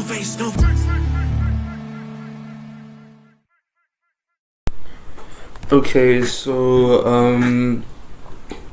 face, no. Okay, so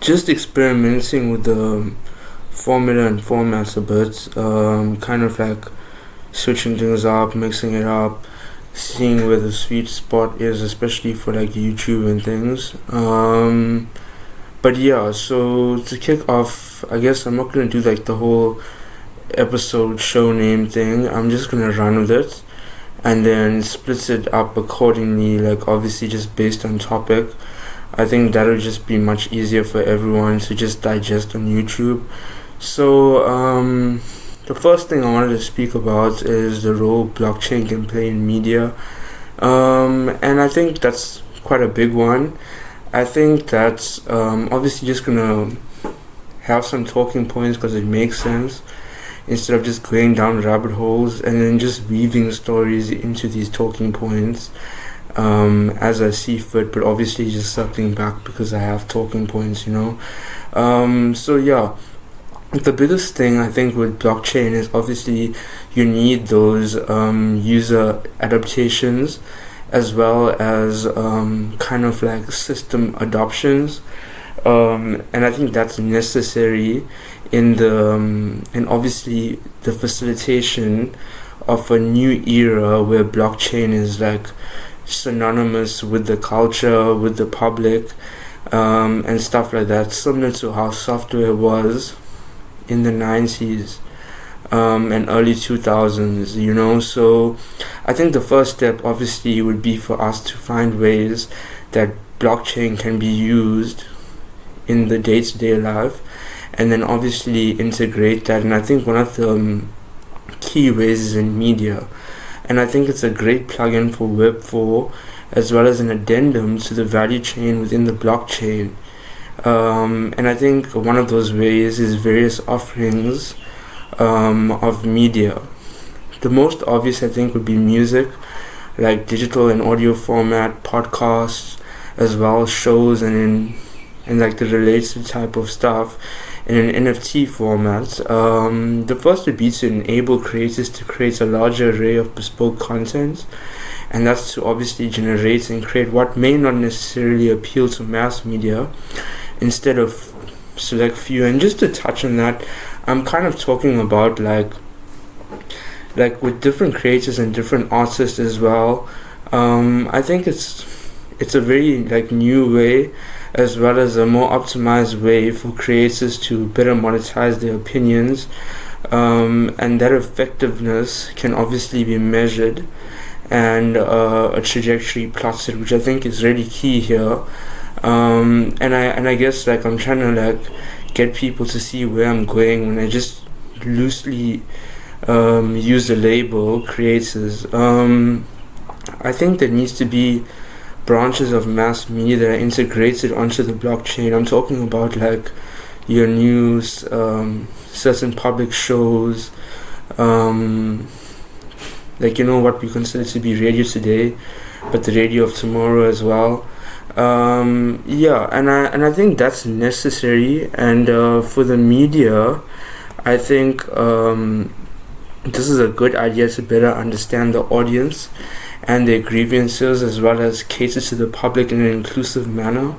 just experimenting with the formula and formats a bit, kind of like switching things up, mixing it up, seeing where the sweet spot is, especially for like YouTube and things. But yeah, so to kick off, I guess I'm not gonna do like the whole episode show name thing. I'm just gonna run with it and then splits it up accordingly, like obviously just based on topic. I think that'll just be much easier for everyone to just digest on YouTube. So the first thing I wanted to speak about is the role blockchain can play in media, and I think that's quite a big one. I think that's obviously just gonna have some talking points because it makes sense, instead of just going down rabbit holes and then just weaving stories into these talking points as I see fit, but obviously just circling back because I have talking points, you know. So yeah, the biggest thing I think with blockchain is obviously you need those user adaptations as well as kind of like system adoptions, and I think that's necessary in the and obviously the facilitation of a new era where blockchain is like synonymous with the culture, with the public, and stuff like that, similar to how software was in the 90s and early 2000s, you know. So I think the first step obviously would be for us to find ways that blockchain can be used in the day-to-day life, and then obviously integrate that. And I think one of the key ways is in media, and I think it's a great plugin for Web4 as well as an addendum to the value chain within the blockchain. And I think one of those ways is various offerings of media. The most obvious I think would be music, like digital and audio format, podcasts, as well as shows, and like the related type of stuff in an NFT format. The first would be to enable creators to create a larger array of bespoke content, and that's to obviously generate and create what may not necessarily appeal to mass media, instead of select few. And just to touch on that, I'm kind of talking about like with different creators and different artists as well. I think it's a very like new way, as well as a more optimized way for creators to better monetize their opinions, and that effectiveness can obviously be measured and a trajectory plotted, which I think is really key here. And I guess like I'm trying to like get people to see where I'm going when I just loosely use the label creators. I think there needs to be branches of mass media that are integrated onto the blockchain. I'm talking about like your news, certain public shows, like, you know, what we consider to be radio today, but the radio of tomorrow as well. Yeah, and I think that's necessary. And for the media, I think this is a good idea to better understand the audience and their grievances, as well as cater to the public in an inclusive manner.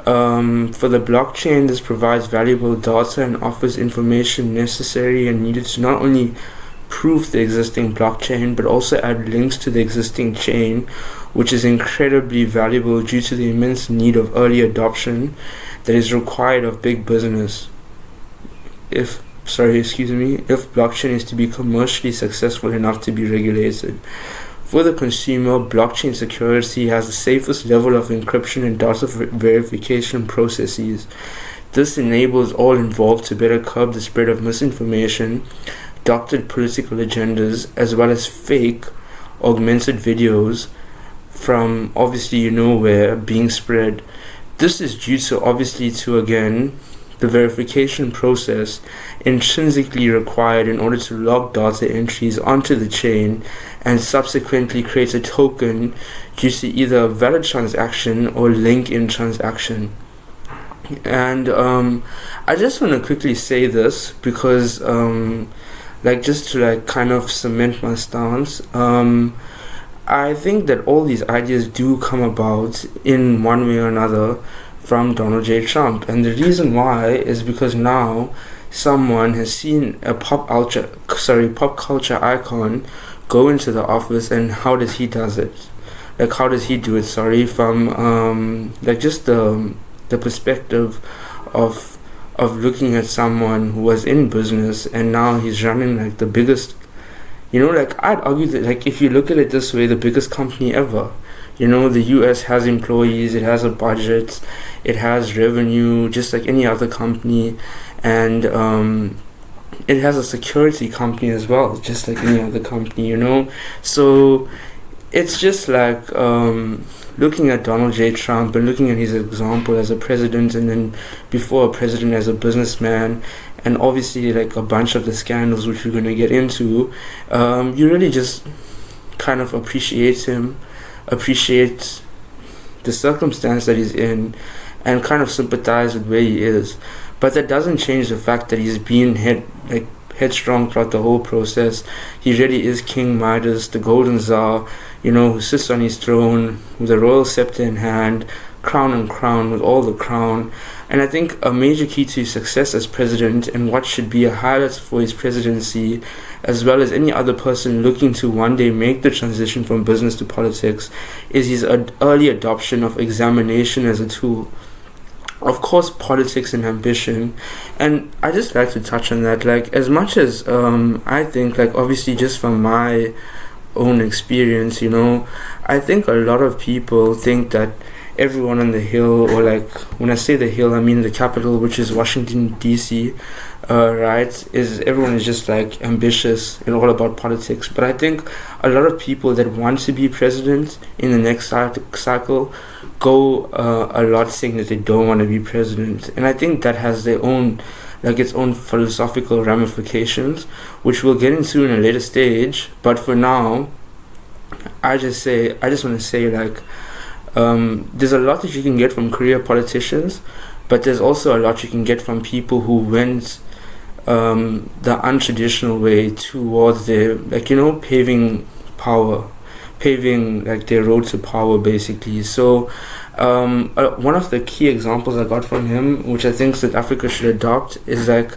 For the blockchain, this provides valuable data and offers information necessary and needed to not only prove the existing blockchain, but also add links to the existing chain, which is incredibly valuable due to the immense need of early adoption that is required of big business. If blockchain is to be commercially successful enough to be regulated. For the consumer, blockchain security has the safest level of encryption and data verification processes. This enables all involved to better curb the spread of misinformation, doctored political agendas, as well as fake, augmented videos from obviously you know where being spread. This is due to obviously to again the verification process intrinsically required in order to log data entries onto the chain and subsequently create a token due to either a valid transaction or link in transaction. And I just want to quickly say this because like just to like kind of cement my stance. I think that all these ideas do come about in one way or another from Donald J. Trump, and the reason why is because now someone has seen a pop culture icon go into the office, and how does he does it? Like how does he do it? Sorry, from like just the perspective of looking at someone who was in business and now he's running like the biggest, like I'd argue that, like, if you look at it this way, the biggest company ever. The US has employees, it has a budget, it has revenue, just like any other company, and it has a security company as well, just like any other company. So it's just like looking at Donald J. Trump and looking at his example as a president, and then before a president as a businessman, and obviously like a bunch of the scandals which we're going to get into, you really just kind of appreciate the circumstance that he's in, and kind of sympathize with where he is. But that doesn't change the fact that he's been headstrong throughout the whole process. He really is King Midas, the golden czar, who sits on his throne with a royal scepter in hand, crown and crown with all the crown. And I think a major key to his success as president, and what should be a highlight for his presidency, as well as any other person looking to one day make the transition from business to politics, is his early adoption of examination as a tool. Of course, politics and ambition, and I just like to touch on that. Like, as much as I think, like, obviously just from my own experience, I think a lot of people think that everyone on the Hill, or like when I say the Hill, I mean the capital, which is Washington DC, right? Everyone is just like ambitious and all about politics. But I think a lot of people that want to be president in the next cycle go a lot saying that they don't want to be president, and I think that has its own philosophical ramifications, which we'll get into in a later stage. But for now, I just want to say, like, there's a lot that you can get from career politicians, but there's also a lot you can get from people who went the untraditional way towards their, paving like their road to power, basically. So one of the key examples I got from him, which I think South Africa should adopt, is like,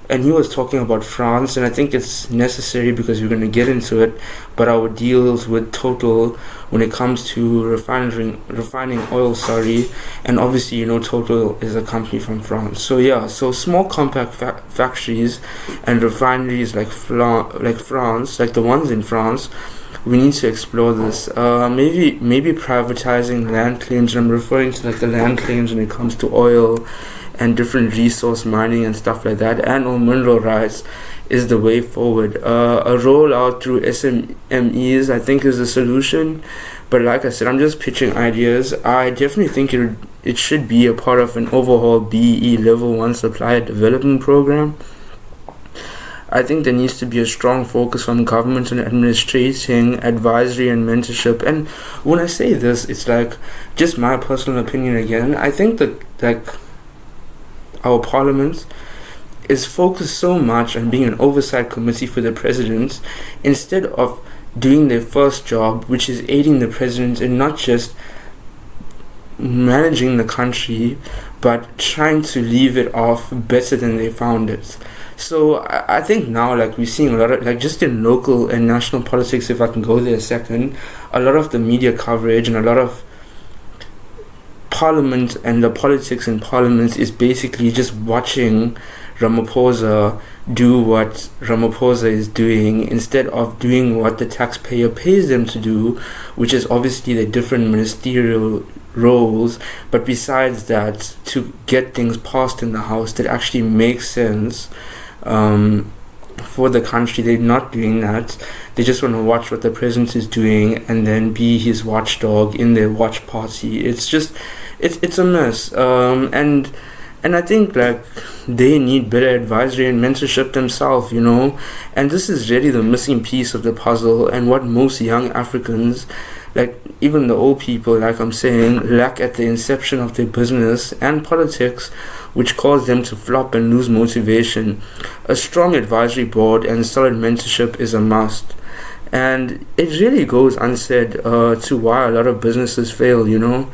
and he was talking about France, and I think it's necessary because we're going to get into it, but our deals with Total when it comes to refining oil, and obviously, Total is a company from France. So small compact factories and refineries like France, like the ones in France, we need to explore this. Maybe privatizing land claims, and I'm referring to like the land claims when it comes to oil and different resource mining and stuff like that, and or mineral rights, is the way forward. A rollout through SMEs, I think, is the solution. But like I said, I'm just pitching ideas. I definitely think it should be a part of an overhaul BEE Level 1 supplier development program. I think there needs to be a strong focus from government on administrating, advisory, and mentorship. And when I say this, it's like just my personal opinion again. I think that like our parliament is focused so much on being an oversight committee for the president, instead of doing their first job, which is aiding the president in not just managing the country, but trying to leave it off better than they found it. So I think now, like, we're seeing a lot of, like, just in local and national politics, if I can go there a second, a lot of the media coverage and a lot of Parliament and the politics in Parliament is basically just watching Ramaphosa do what Ramaphosa is doing, instead of doing what the taxpayer pays them to do, which is obviously the different ministerial roles. But besides that, to get things passed in the House that actually make sense for the country, they're not doing that. They just want to watch what the president is doing and then be his watchdog in their watch party. It's just it's a mess, and I think like they need better advisory and mentorship themselves, and this is really the missing piece of the puzzle, and what most young Africans, like even the old people, like I'm saying, lack at the inception of their business and politics, which cause them to flop and lose motivation. A strong advisory board and solid mentorship is a must. And it really goes unsaid to why a lot of businesses fail, you know.